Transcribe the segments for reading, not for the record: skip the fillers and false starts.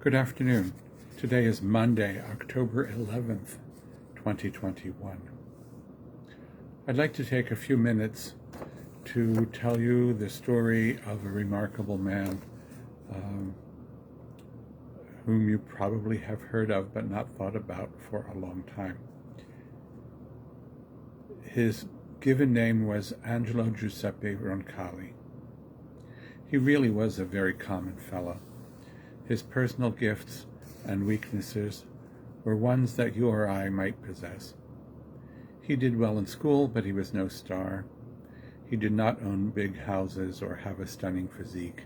Good afternoon. Today is Monday, October 11th, 2021. I'd like to take a few minutes to tell you the story of a remarkable man whom you probably have heard of but not thought about for a long time. His given name was Angelo Giuseppe Roncalli. He really was a very common fellow. His personal gifts and weaknesses were ones that you or I might possess. He did well in school, but he was no star. He did not own big houses or have a stunning physique.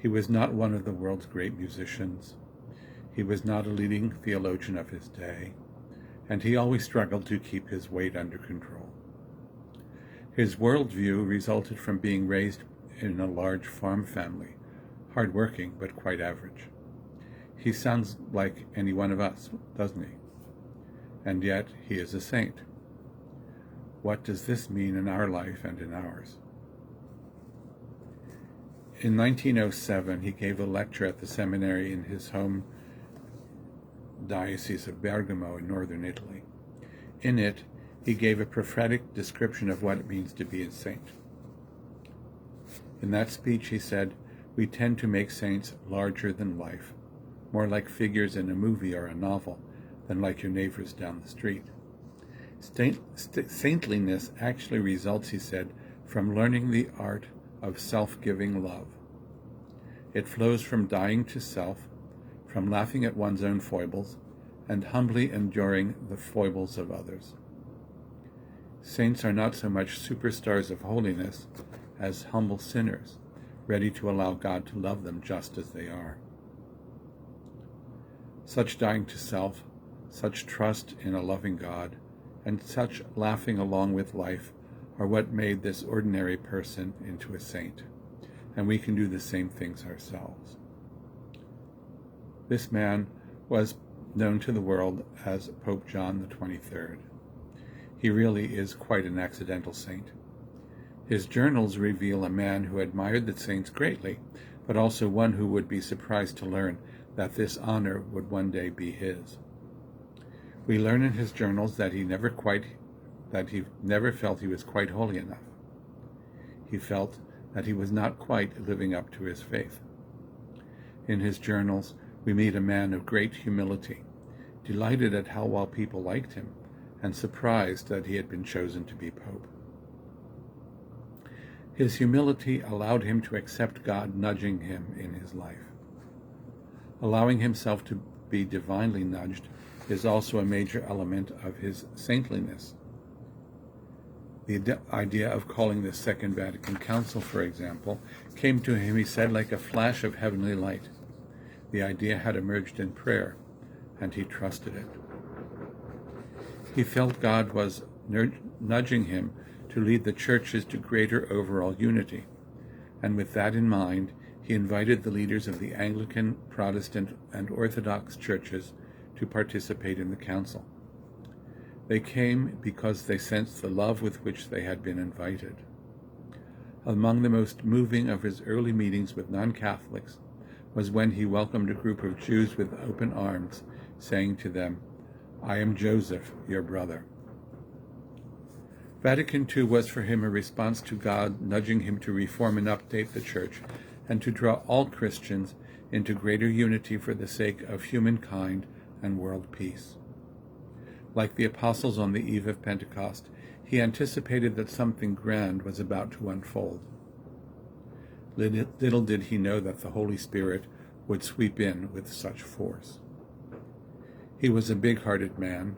He was not one of the world's great musicians. He was not a leading theologian of his day, and he always struggled to keep his weight under control. His worldview resulted from being raised in a large farm family, hard-working but quite average. He sounds like any one of us, doesn't he? And yet he is a saint. What does this mean in our life and in ours? In 1907, he gave a lecture at the seminary in his home diocese of Bergamo in northern Italy. In it, he gave a prophetic description of what it means to be a saint. In that speech, he said, "We tend to make saints larger than life, more like figures in a movie or a novel than like your neighbors down the street. Saintliness actually results," he said, "from learning the art of self-giving love. It flows from dying to self, from laughing at one's own foibles, and humbly enduring the foibles of others. Saints are not so much superstars of holiness as humble sinners, ready to allow God to love them just as they are." Such dying to self, such trust in a loving God, and such laughing along with life are what made this ordinary person into a saint, and we can do the same things ourselves. This man was known to the world as Pope John the 23rd. He really is quite an accidental saint. His journals reveal a man who admired the saints greatly, but also one who would be surprised to learn that this honor would one day be his. We learn in his journals that he never felt he was quite holy enough. He felt that he was not quite living up to his faith. In his journals, we meet a man of great humility, delighted at how well people liked him, and surprised that he had been chosen to be pope. His humility allowed him to accept God nudging him in his life. Allowing himself to be divinely nudged is also a major element of his saintliness. The idea of calling the Second Vatican Council, for example, came to him, he said, like a flash of heavenly light. The idea had emerged in prayer, and he trusted it. He felt God was nudging him to lead the churches to greater overall unity, and with that in mind, he invited the leaders of the Anglican, Protestant, and Orthodox churches to participate in the council. They came because they sensed the love with which they had been invited. Among the most moving of his early meetings with non-Catholics was when he welcomed a group of Jews with open arms, saying to them, "I am Joseph, your brother." Vatican II was for him a response to God nudging him to reform and update the Church and to draw all Christians into greater unity for the sake of humankind and world peace. Like the apostles on the eve of Pentecost, he anticipated that something grand was about to unfold. Little did he know that the Holy Spirit would sweep in with such force. He was a big-hearted man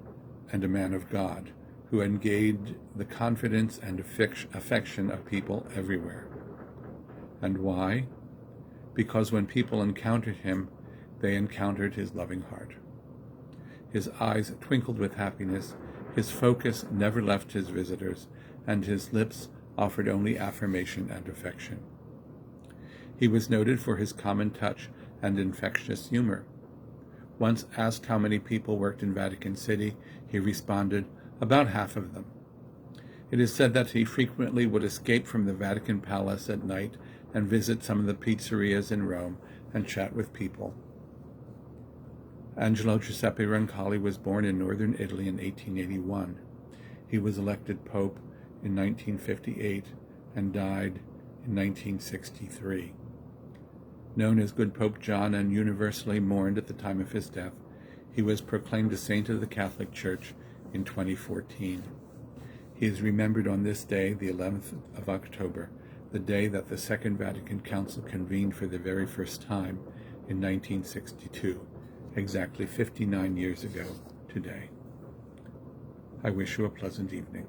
and a man of God who engaged the confidence and affection of people everywhere. And why? Because when people encountered him, they encountered his loving heart. His eyes twinkled with happiness, his focus never left his visitors, and his lips offered only affirmation and affection. He was noted for his common touch and infectious humor. Once asked how many people worked in Vatican City, he responded, "About half of them." It is said that he frequently would escape from the Vatican Palace at night and visit some of the pizzerias in Rome and chat with people. Angelo Giuseppe Roncalli was born in northern Italy in 1881. He was elected Pope in 1958 and died in 1963. Known as Good Pope John and universally mourned at the time of his death, he was proclaimed a saint of the Catholic Church in 2014. He is remembered on this day, the 11th of October, the day that the Second Vatican Council convened for the very first time in 1962, exactly 59 years ago today. I wish you a pleasant evening.